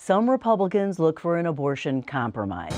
Some Republicans look for an abortion compromise.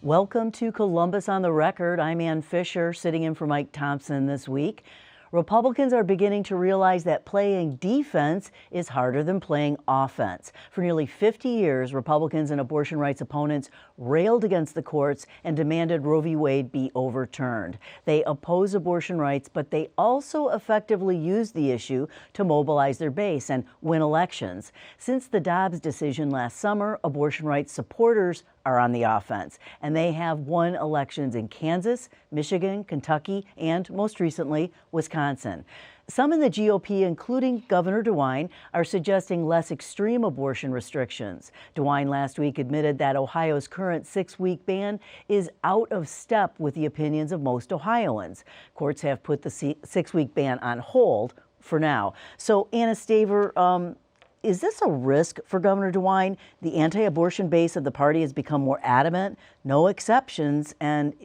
Welcome to Columbus on the Record. I'm Ann Fisher, sitting in for Mike Thompson this week. Republicans are beginning to realize that playing defense is harder than playing offense. For nearly 50 years, Republicans and abortion rights opponents railed against the courts and demanded Roe v. Wade be overturned. They oppose abortion rights, but they also effectively use the issue to mobilize their base and win elections. Since the Dobbs decision last summer, abortion rights supporters are on the offense, and they have won elections in Kansas, Michigan, Kentucky, and most recently, Wisconsin. Some in the GOP, including Governor DeWine, are suggesting less extreme abortion restrictions. DeWine last week admitted that Ohio's current 6-week ban is out of step with the opinions of most Ohioans. Courts have put the 6-week ban on hold for now. So, Anna Staver, is this a risk for Governor DeWine? The anti-abortion base of the party has become more adamant, no exceptions, and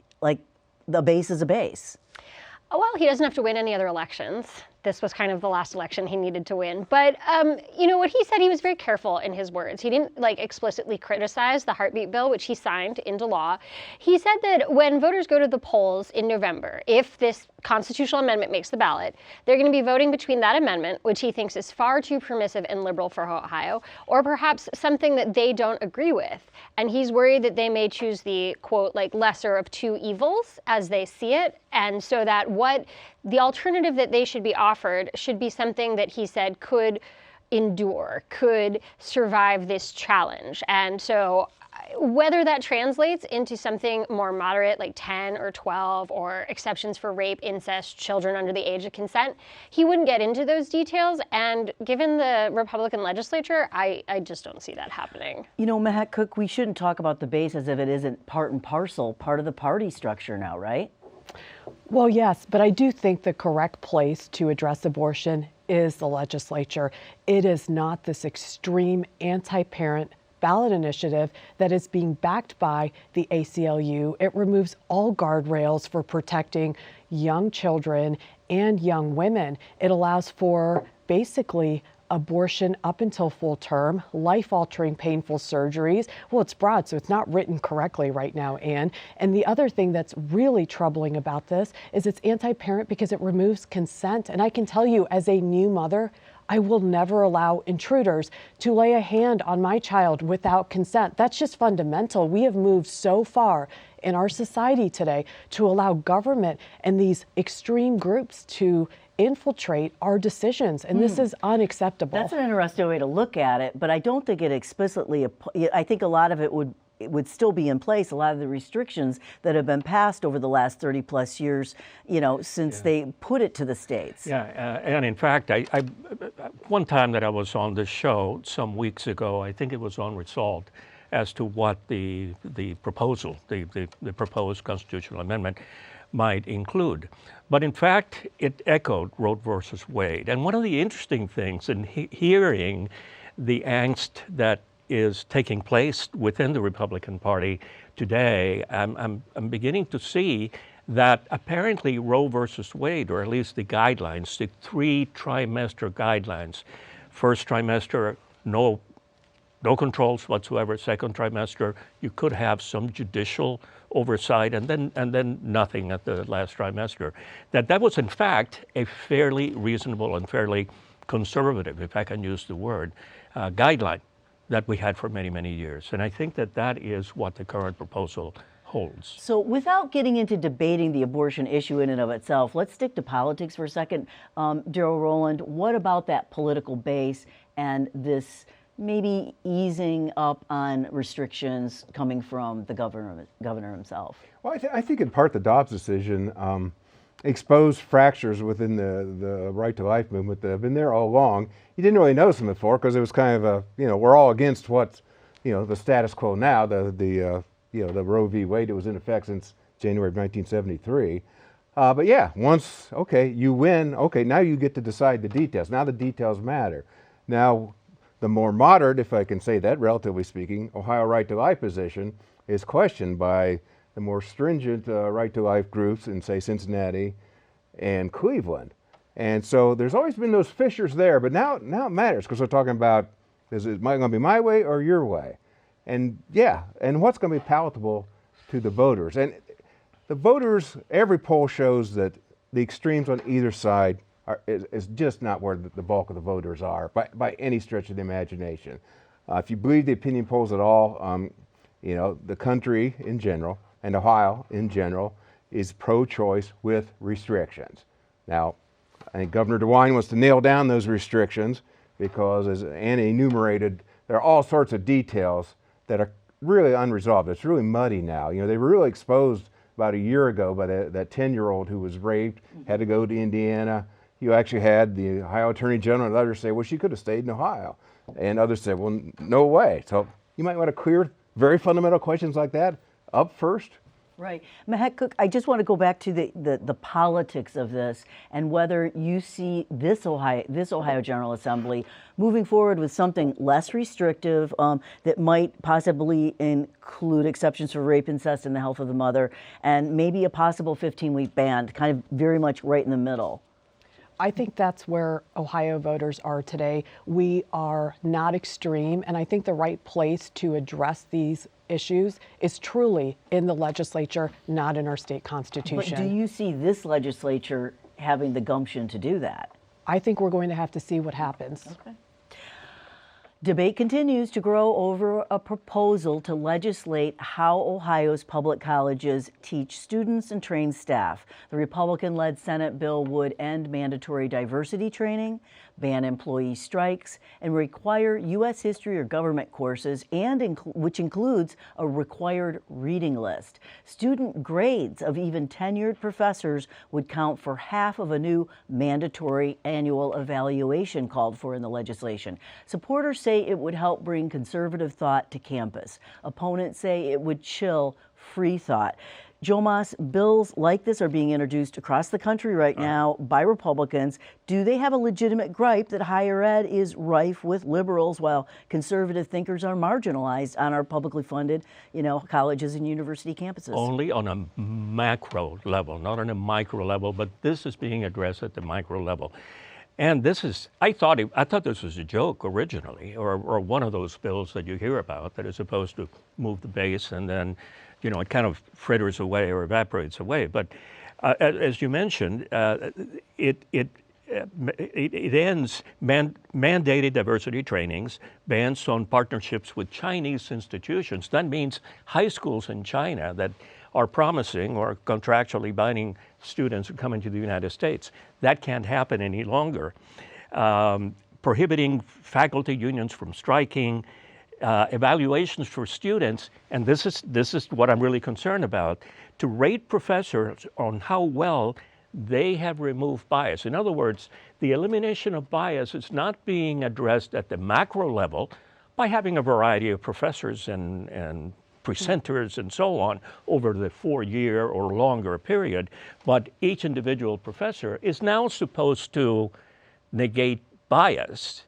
the base is a base. Well, he doesn't have to win any other elections. This was kind of the last election he needed to win. But, what he said, he was very careful in his words. He didn't explicitly criticize the heartbeat bill, which he signed into law. He said that when voters go to the polls in November, if this constitutional amendment makes the ballot, they're going to be voting between that amendment, which he thinks is far too permissive and liberal for Ohio, or perhaps something that they don't agree with. And he's worried that they may choose the, quote, lesser of two evils as they see it. And so that what the alternative that they should be offered should be something that he said could endure, could survive this challenge. And so whether that translates into something more moderate, like 10 or 12, or exceptions for rape, incest, children under the age of consent, he wouldn't get into those details. And given the Republican legislature, I just don't see that happening. Mehek Cook, we shouldn't talk about the base as if it isn't part and parcel, part of the party structure now, right? Well, yes, but I do think the correct place to address abortion is the legislature. It is not this extreme anti-parent ballot initiative that is being backed by the ACLU. It removes all guardrails for protecting young children and young women. It allows for basically abortion up until full term, life-altering painful surgeries. Well, it's broad, so it's not written correctly right now, Ann. And the other thing that's really troubling about this is it's anti-parent because it removes consent. And I can tell you, as a new mother, I will never allow intruders to lay a hand on my child without consent. That's just fundamental. We have moved so far in our society today to allow government and these extreme groups to infiltrate our decisions, and this is unacceptable. That's an interesting way to look at it, but I don't think it explicitly, I think a lot of it would still be in place, a lot of the restrictions that have been passed over the last 30 plus years, since they put it to the states. Yeah, and in fact, I one time that I was on this show some weeks ago, I think it was on Resolved, as to what the proposal, the proposed constitutional amendment might include. But in fact, it echoed Roe versus Wade. And one of the interesting things in hearing the angst that is taking place within the Republican Party today, I'm beginning to see that apparently Roe versus Wade, or at least the guidelines, the 3-trimester guidelines, first trimester, no controls whatsoever. Second trimester, you could have some judicial oversight, and then nothing at the last trimester. That was in fact a fairly reasonable and fairly conservative, if I can use the word, guideline that we had for many, many years. And I think that is what the current proposal holds. So without getting into debating the abortion issue in and of itself, let's stick to politics for a second. Darrell Rowland, what about that political base and this maybe easing up on restrictions coming from the governor himself? Well, I think in part the Dobbs decision exposed fractures within the right to life movement that have been there all along. You didn't really notice them before because it was kind of we're all against what's, the status quo now, the Roe v. Wade that was in effect since January of 1973. But yeah, once, you win, now you get to decide the details. Now the details matter. Now, The more moderate, if I can say that, relatively speaking, Ohio right to life position is questioned by the more stringent right to life groups in, say, Cincinnati and Cleveland. And so there's always been those fissures there, but now it matters because we're talking about, is it going to be my way or your way? And yeah, and what's going to be palatable to the voters? And the voters, every poll shows that the extremes on either side is just not where the bulk of the voters are by any stretch of the imagination. If you believe the opinion polls at all, you know, the country in general and Ohio in general is pro-choice with restrictions. Now, I think Governor DeWine wants to nail down those restrictions because, as Anna enumerated, there are all sorts of details that are really unresolved. It's really muddy now. You know, they were really exposed about a year ago by that 10-year-old who was raped, had to go to Indiana. You actually had the Ohio Attorney General and others say, well, she could have stayed in Ohio. And others said, well, no way. So you might want to clear very fundamental questions like that up first. Right. Mahet Cook, I just want to go back to the politics of this and whether you see this Ohio General Assembly moving forward with something less restrictive that might possibly include exceptions for rape, incest, and the health of the mother, and maybe a possible 15-week ban, kind of very much right in the middle. I think that's where Ohio voters are today. We are not extreme, and I think the right place to address these issues is truly in the legislature, not in our state constitution. But do you see this legislature having the gumption to do that? I think we're going to have to see what happens. Okay. Debate continues to grow over a proposal to legislate how Ohio's public colleges teach students and train staff. The Republican-led Senate bill would end mandatory diversity training, ban employee strikes, and require U.S. history or government courses, and which includes a required reading list. Student grades of even tenured professors would count for half of a new mandatory annual evaluation called for in the legislation. Supporters say it would help bring conservative thought to campus. Opponents say it would chill free thought. Joe Moss, bills like this are being introduced across the country right now by Republicans. Do they have a legitimate gripe that higher ed is rife with liberals while conservative thinkers are marginalized on our publicly funded, colleges and university campuses? Only on a macro level, not on a micro level, but this is being addressed at the micro level. And this is, I thought this was a joke originally, or one of those bills that you hear about that is supposed to move the base and then, it kind of fritters away or evaporates away. But as you mentioned, it ends mandated diversity trainings, bans on partnerships with Chinese institutions. That means high schools in China that are promising or contractually binding students who come into the United States. That can't happen any longer. Prohibiting faculty unions from striking, evaluations for students, and this is what I'm really concerned about, to rate professors on how well they have removed bias. In other words, the elimination of bias is not being addressed at the macro level by having a variety of professors and presenters and so on over the 4-year or longer period, but each individual professor is now supposed to negate bias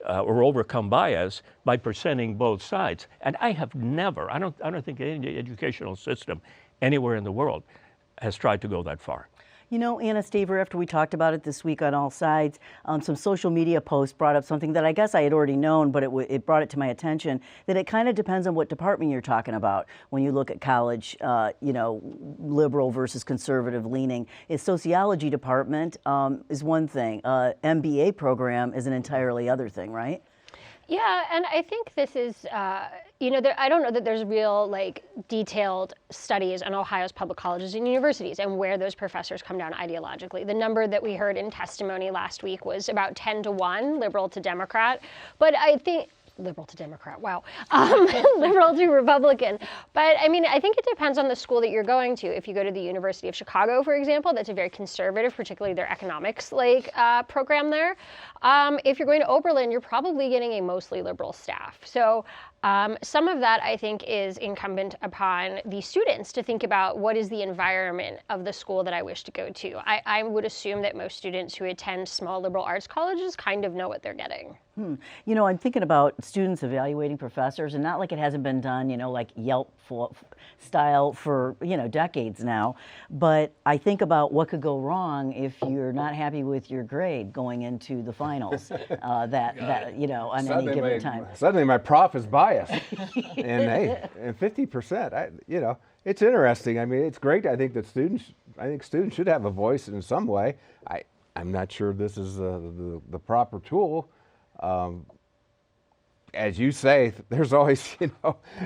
or overcome bias by presenting both sides. And I have never, I don't think any educational system anywhere in the world has tried to go that far. Anna Staver, after we talked about it this week on All Sides, some social media posts brought up something that I guess I had already known, but it brought it to my attention, that it kind of depends on what department you're talking about when you look at college, liberal versus conservative leaning. A sociology department is one thing. MBA program is an entirely other thing, right? Yeah, and I think this is, I don't know that there's real, detailed studies on Ohio's public colleges and universities and where those professors come down ideologically. The number that we heard in testimony last week was about 10-1, liberal to Democrat. But I think, liberal to Democrat, wow. Liberal to Republican. But I think it depends on the school that you're going to. If you go to the University of Chicago, for example, that's a very conservative, particularly their economics program there. If you're going to Oberlin, you're probably getting a mostly liberal staff. So some of that, I think, is incumbent upon the students to think about what is the environment of the school that I wish to go to. I would assume that most students who attend small liberal arts colleges kind of know what they're getting. You know, I'm thinking about students evaluating professors, and not like it hasn't been done, like Yelp style for, decades now. But I think about what could go wrong if you're not happy with your grade going into the finals, on any given time. Suddenly my prof is biased. And hey, and 50%, it's interesting. I mean, it's great. I think students should have a voice in some way. I'm not sure this is the proper tool. As you say, there's always,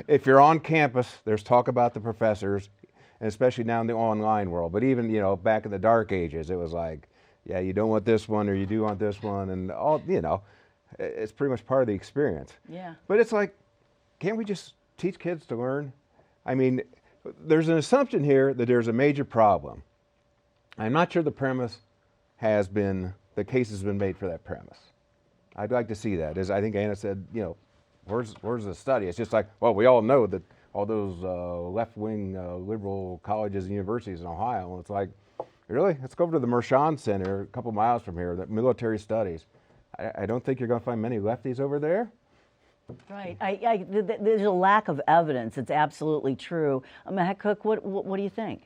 if you're on campus, there's talk about the professors, and especially now in the online world. But even, back in the dark ages, it was like, yeah, you don't want this one or you do want this one, and all, it's pretty much part of the experience. Yeah. But it's like, can't we just teach kids to learn? I mean, there's an assumption here that there's a major problem. I'm not sure the case has been made for that premise. I'd like to see that. As I think Anna said, where's the study? It's just like, well, we all know that all those left-wing liberal colleges and universities in Ohio, and it's like, really? Let's go over to the Mershon Center a couple miles from here, that military studies. I don't think you're going to find many lefties over there. Right. There's a lack of evidence. It's absolutely true. Mehak Cook, what do you think?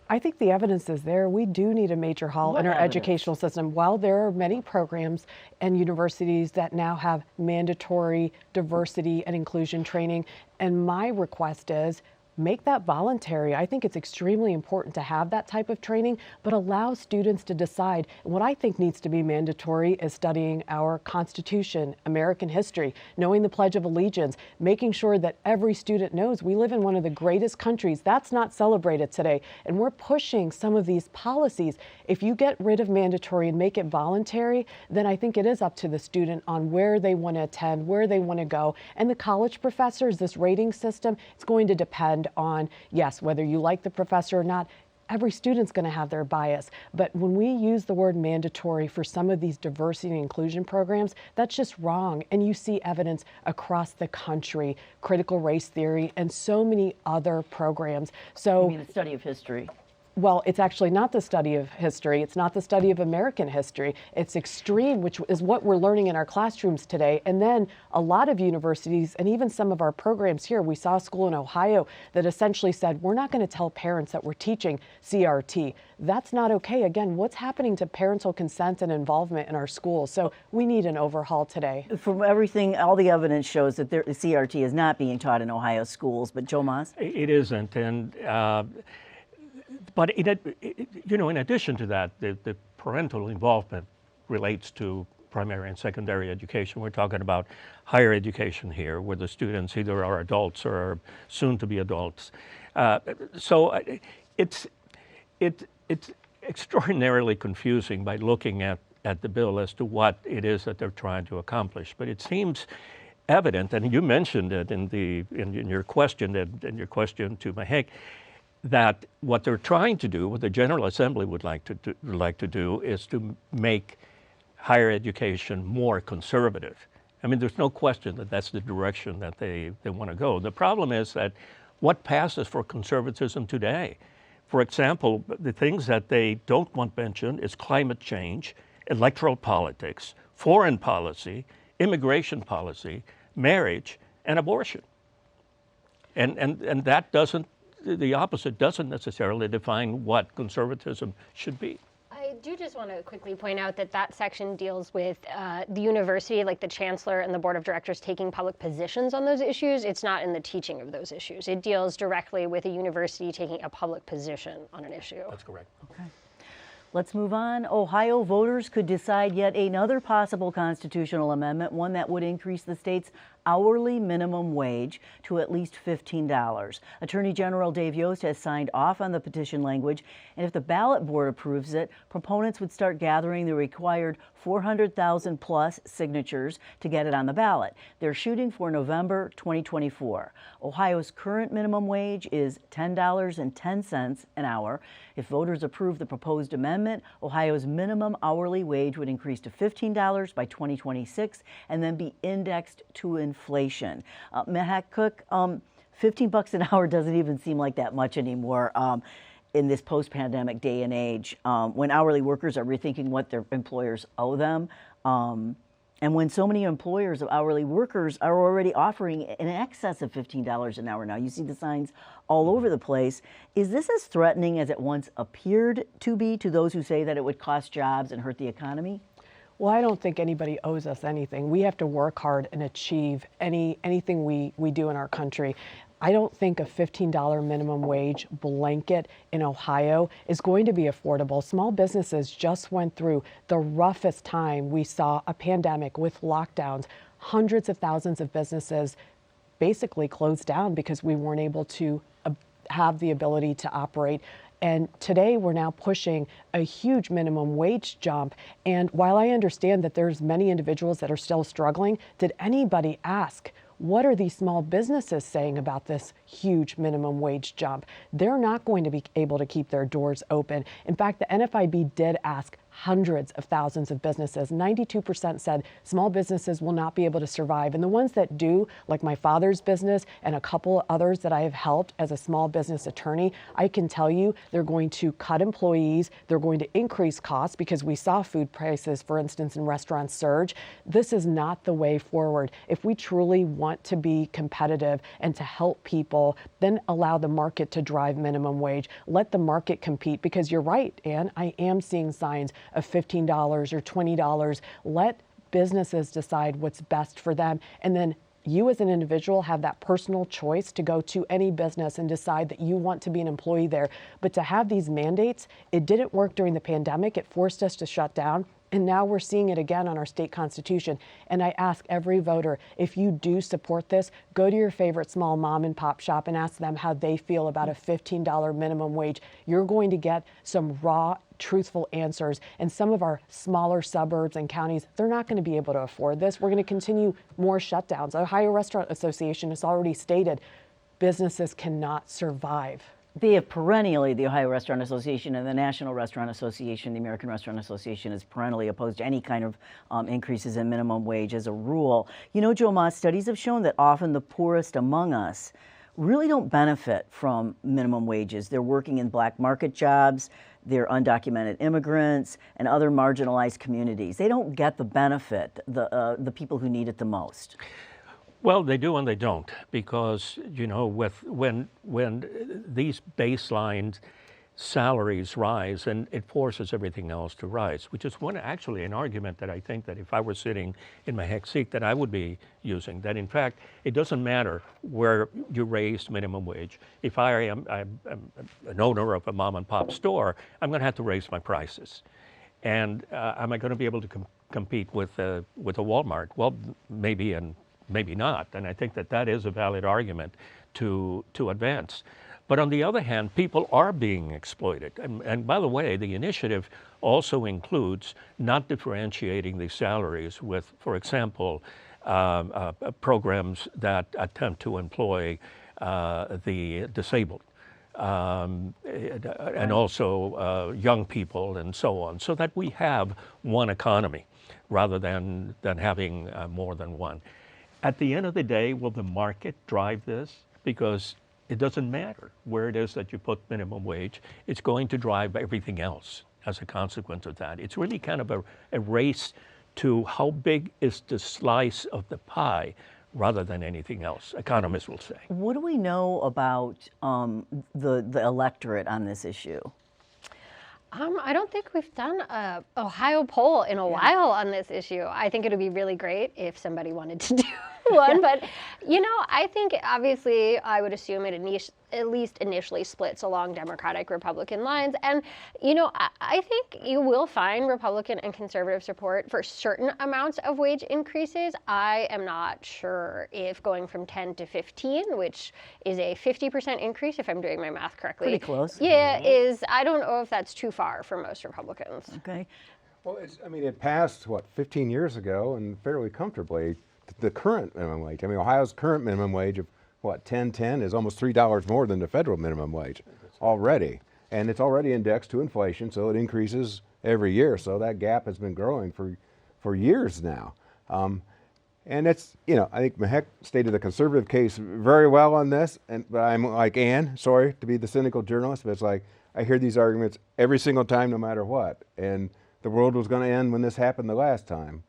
I think the evidence is there. We do need a major haul in our educational system. While there are many programs and universities that now have mandatory diversity and inclusion training, and my request is make that voluntary. I think it's extremely important to have that type of training, but allow students to decide. What I think needs to be mandatory is studying our Constitution, American history, knowing the Pledge of Allegiance, making sure that every student knows we live in one of the greatest countries. That's not celebrated today, and we're pushing some of these policies. If you get rid of mandatory and make it voluntary, then I think it is up to the student on where they want to attend, where they want to go. And the college professors, this rating system, it's going to depend on, yes, whether you like the professor or not. Every student's going to have their bias, but when we use the word mandatory for some of these diversity and inclusion programs, that's just wrong. And you see evidence across the country, critical race theory, and so many other programs. So, You mean the study of history? Well, it's actually not the study of history. It's not the study of American history. It's extreme, which is what we're learning in our classrooms today. And then a lot of universities and even some of our programs here, we saw a school in Ohio that essentially said, we're not going to tell parents that we're teaching CRT. That's not okay. Again, what's happening to parental consent and involvement in our schools? So we need an overhaul today. From everything, all the evidence shows that the CRT is not being taught in Ohio schools, but Joe Moss? It isn't, and but in addition to that, the parental involvement relates to primary and secondary education. We're talking about higher education here, where the students either are adults or are soon to be adults. So it's extraordinarily confusing by looking at the bill as to what it is that they're trying to accomplish. But it seems evident, and you mentioned it in your question to Mehak, that what they're trying to do, what the General Assembly would like to do, is to make higher education more conservative. I mean, there's no question that that's the direction that they want to go. The problem is that what passes for conservatism today? For example, the things that they don't want mentioned is climate change, electoral politics, foreign policy, immigration policy, marriage, and abortion. And that doesn't, the opposite doesn't necessarily define what conservatism should be. I do just want to quickly point out that section deals with the university, like the chancellor and the board of directors taking public positions on those issues. It's not in the teaching of those issues. It deals directly with a university taking a public position on an issue. That's correct. Okay. Let's move on. Ohio voters could decide yet another possible constitutional amendment, one that would increase the state's hourly minimum wage to at least $15. Attorney General Dave Yost has signed off on the petition language, and if the ballot board approves it, proponents would start gathering the required 400,000 plus signatures to get it on the ballot. They're shooting for November 2024. Ohio's current minimum wage is $10.10 an hour. If voters approve the proposed amendment, Ohio's minimum hourly wage would increase to $15 by 2026 and then be indexed to inflation. Mehak Cook, $15 an hour doesn't even seem like that much anymore in this post-pandemic day and age, when hourly workers are rethinking what their employers owe them. And when so many employers of hourly workers are already offering in excess of $15 an hour now, you see the signs all over the place. Is this as threatening as it once appeared to be to those who say that it would cost jobs and hurt the economy? Well, I don't think anybody owes us anything. We have to work hard and achieve anything we do in our country. I don't think a $15 minimum wage blanket in Ohio is going to be affordable. Small businesses just went through the roughest time. We saw a pandemic with lockdowns. Hundreds of thousands of businesses basically closed down because we weren't able to have the ability to operate. And today we're now pushing a huge minimum wage jump. And while I understand that there's many individuals that are still struggling, did anybody ask, what are these small businesses saying about this huge minimum wage jump? They're not going to be able to keep their doors open. In fact, the NFIB did ask hundreds of thousands of businesses. 92% said small businesses will not be able to survive. And the ones that do, like my father's business and a couple others that I have helped as a small business attorney, I can tell you they're going to cut employees, they're going to increase costs because we saw food prices, for instance, in restaurants surge. This is not the way forward. If we truly want to be competitive and to help people, then allow the market to drive minimum wage. Let the market compete, because you're right, Ann, I am seeing signs of $15 or $20. Let businesses decide what's best for them. And then you as an individual have that personal choice to go to any business and decide that you want to be an employee there. But to have these mandates, it didn't work during the pandemic. It forced us to shut down. And now we're seeing it again on our state constitution. And I ask every voter, if you do support this, go to your favorite small mom and pop shop and ask them how they feel about a $15 minimum wage. You're going to get some raw, truthful answers. And some of our smaller suburbs and counties, they're not going to be able to afford this. We're going to continue more shutdowns. The Ohio Restaurant Association has already stated businesses cannot survive. They have perennially, the Ohio Restaurant Association and the National Restaurant Association, the American Restaurant Association, has perennially opposed any kind of increases in minimum wage as a rule. You know, Joe Moss, studies have shown that often the poorest among us really don't benefit from minimum wages. They're working in black market jobs, they're undocumented immigrants, and other marginalized communities. They don't get the benefit, the people who need it the most. Well, they do and they don't, because, you know, when these baseline salaries rise, and it forces everything else to rise, which is actually an argument that I think that if I were sitting in my HEC seat that I would be using, that in fact, it doesn't matter where you raise minimum wage. If I'm an owner of a mom and pop store, I'm going to have to raise my prices. And am I going to be able to compete with a Walmart? Well, maybe and maybe not. And I think that that is a valid argument to advance. But on the other hand, people are being exploited. And by the way, the initiative also includes not differentiating the salaries with, for example, programs that attempt to employ the disabled. And also young people and so on, so that we have one economy rather than having more than one. At the end of the day, will the market drive this? Because it doesn't matter where it is that you put minimum wage. It's going to drive everything else as a consequence of that. It's really kind of a race to how big is the slice of the pie rather than anything else, economists will say. What do we know about the electorate on this issue? I don't think we've done a Ohio poll in a while on this issue. I think it would be really great if somebody wanted to do one, but you know, I think obviously I would assume it at least initially splits along Democratic Republican lines. And you know, I think you will find Republican and conservative support for certain amounts of wage increases. I am not sure if going from 10 to 15, which is a 50% increase if I'm doing my math correctly. Pretty close. Yeah, I don't know if that's too far for most Republicans. Okay. Well, it passed, 15 years ago, and fairly comfortably, the current minimum wage. I mean, Ohio's current minimum wage of, $10.10 is almost $3 more than the federal minimum wage already. And it's already indexed to inflation, so it increases every year. So that gap has been growing for years now. And it's, I think Mehek stated the conservative case very well on this, but I'm like Ann, sorry to be the cynical journalist, but it's like, I hear these arguments every single time, no matter what. And the world was going to end when this happened the last time.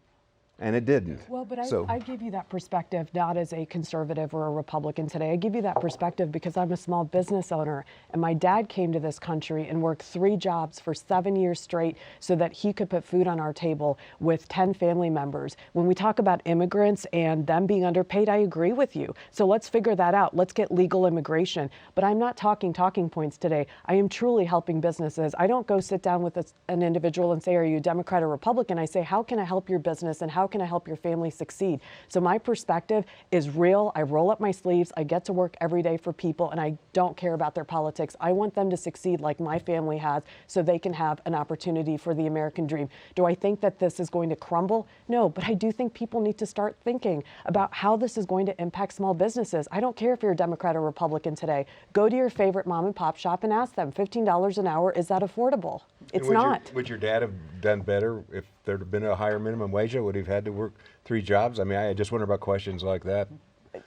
and it didn't. Well, but So- I give you that perspective not as a conservative or a Republican today. I give you that perspective because I'm a small business owner, and my dad came to this country and worked 3 jobs for 7 years straight so that he could put food on our table with 10 family members. When we talk about immigrants and them being underpaid, I agree with you. So let's figure that out. Let's get legal immigration. But I'm not talking points today. I am truly helping businesses. I don't go sit down with an individual and say, are you a Democrat or Republican? I say, how can I help your business and how can I help your family succeed? So my perspective is real. I roll up my sleeves. I get to work every day for people, and I don't care about their politics. I want them to succeed like my family has so they can have an opportunity for the American dream. Do I think that this is going to crumble? No, but I do think people need to start thinking about how this is going to impact small businesses. I don't care if you're a Democrat or Republican today. Go to your favorite mom and pop shop and ask them, $15 an hour, is that affordable? It's not. Would your dad have done better if there had been a higher minimum wage? Would he have had to work 3 jobs? I mean, I just wonder about questions like that.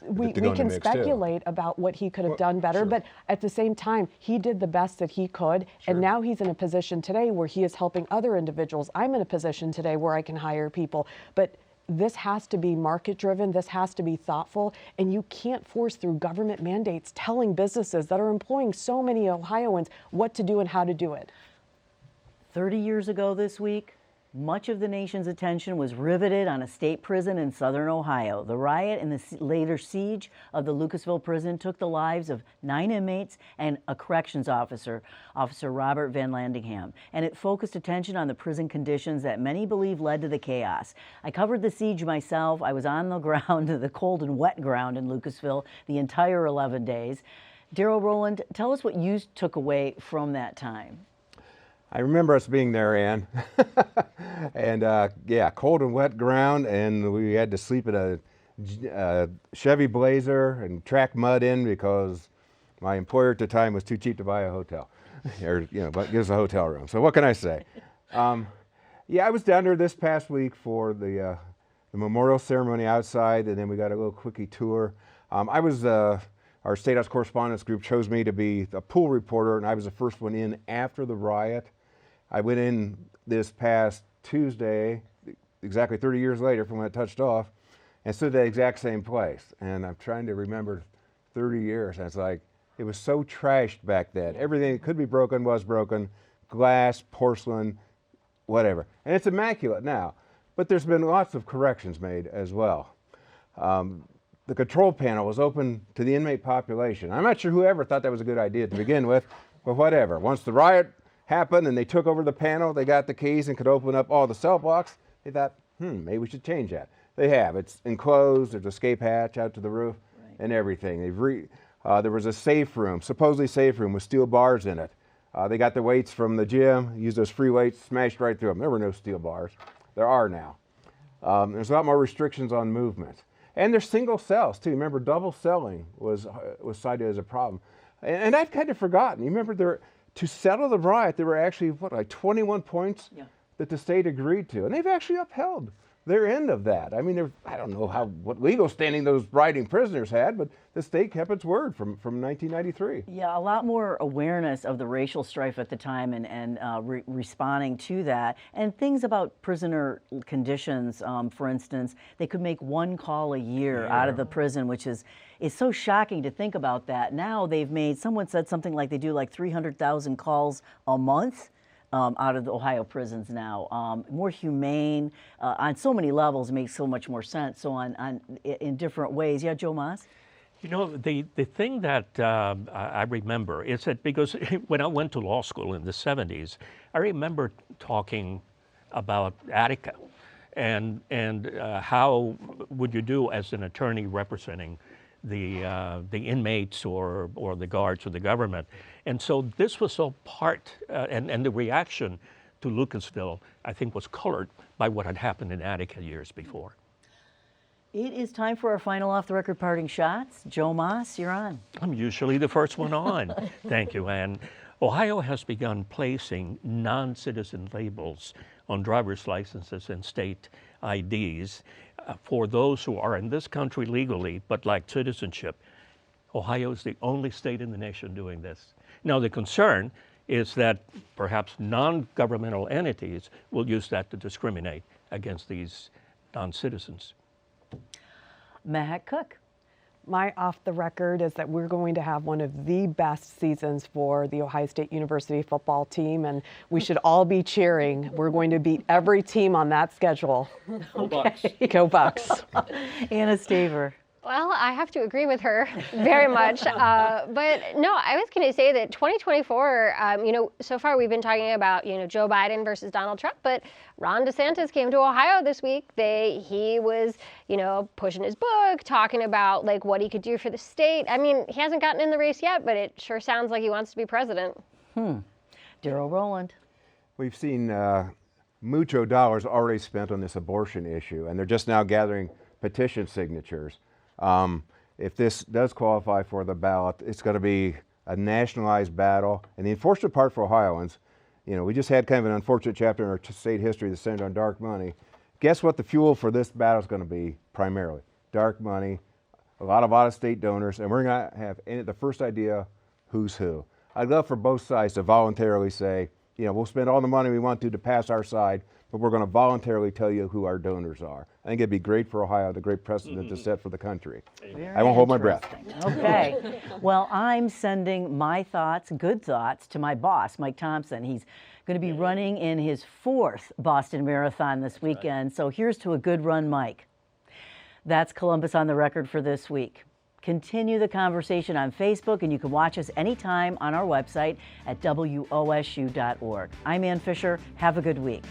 We to go in the can mix, too. speculate about what he could have done better, sure. but at the same time, he did the best that he could, and now he's in a position today where he is helping other individuals. I'm in a position today where I can hire people, but this has to be market driven, this has to be thoughtful, and you can't force through government mandates telling businesses that are employing so many Ohioans what to do and how to do it. 30 years ago this week, much of the nation's attention was riveted on a state prison in southern Ohio. The riot and the later siege of the Lucasville prison took the lives of 9 inmates and a corrections officer, Officer Robert Van Landingham, and it focused attention on the prison conditions that many believe led to the chaos. I covered the siege myself. I was on the ground, the cold and wet ground in Lucasville, the entire 11 days. Daryl Rowland, tell us what you took away from that time. I remember us being there, Ann. And yeah, cold and wet ground, and we had to sleep in a Chevy Blazer and track mud in because my employer at the time was too cheap to buy a hotel, or but give us a hotel room. So what can I say? Yeah, I was down there this past week for the memorial ceremony outside, and then we got a little quickie tour. Our State House correspondence group chose me to be a pool reporter, and I was the first one in after the riot. I went in this past Tuesday, exactly 30 years later from when it touched off, and stood at the exact same place. And I'm trying to remember 30 years, and it's like, it was so trashed back then. Everything that could be broken was broken, glass, porcelain, whatever. And it's immaculate now, but there's been lots of corrections made as well. The control panel was open to the inmate population. I'm not sure who ever thought that was a good idea to begin with, but whatever. Once the riot happened and they took over the panel, they got the keys and could open up all the cell blocks, they thought, maybe we should change that. They have. It's enclosed, there's an escape hatch out to the roof and everything. There was a safe room, supposedly safe room with steel bars in it. They got the weights from the gym, used those free weights, smashed right through them. There were no steel bars. There are now. There's a lot more restrictions on movement. And there's single cells too. Remember, double celling was cited as a problem. And I'd kind of forgotten. You remember to settle the riot, there were actually, 21 points that the state agreed to. And they've actually upheld their end of that. I mean, I don't know what legal standing those rioting prisoners had, but the state kept its word from 1993. Yeah, a lot more awareness of the racial strife at the time and responding to that. And things about prisoner conditions, for instance, they could make 1 call a year out of the prison, which is so shocking to think about that. Now they've made, someone said something like they do like 300,000 calls a month. Out of the Ohio prisons now, more humane on so many levels, makes so much more sense. So in different ways, yeah, Joe Mas. You know, the thing that I remember is that because when I went to law school in the 70s, I remember talking about Attica and how would you do as an attorney representing the inmates or the guards of the government. And so this was all part, and the reaction to Lucasville, I think, was colored by what had happened in Attica years before. It is time for our final off-the-record parting shots. Joe Mas, you're on. I'm usually the first one on. Thank you, Ann. Ohio has begun placing non-citizen labels on driver's licenses and state IDs for those who are in this country legally but lack citizenship. Ohio is the only state in the nation doing this. Now, the concern is that perhaps non-governmental entities will use that to discriminate against these non-citizens. Mahak Cook. My off the record is that we're going to have one of the best seasons for the Ohio State University football team, and we should all be cheering. We're going to beat every team on that schedule. Go Bucks. Go Bucks. Anna Staver. Well, I have to agree with her very much. But no, I was going to say that 2024, so far we've been talking about, Joe Biden versus Donald Trump, but Ron DeSantis came to Ohio this week. He was, pushing his book, talking about like what he could do for the state. I mean, he hasn't gotten in the race yet, but it sure sounds like he wants to be president. Darrell Rowland. We've seen mucho dollars already spent on this abortion issue, and they're just now gathering petition signatures. If this does qualify for the ballot, it's going to be a nationalized battle. And the unfortunate part for Ohioans, we just had kind of an unfortunate chapter in our state history that centered on dark money. Guess what the fuel for this battle is going to be primarily? Dark money, a lot of out-of-state donors, and we're going to have the first idea who's who. I'd love for both sides to voluntarily say, we'll spend all the money we want to pass our side, but we're going to voluntarily tell you who our donors are. I think it'd be great for Ohio, the great precedent to set for the country. I won't hold my breath. Okay. Well, I'm sending my thoughts, good thoughts, to my boss, Mike Thompson. He's going to be running in his 4th Boston Marathon this weekend. So here's to a good run, Mike. That's Columbus on the Record for this week. Continue the conversation on Facebook, and you can watch us anytime on our website at WOSU.org. I'm Ann Fisher. Have a good week.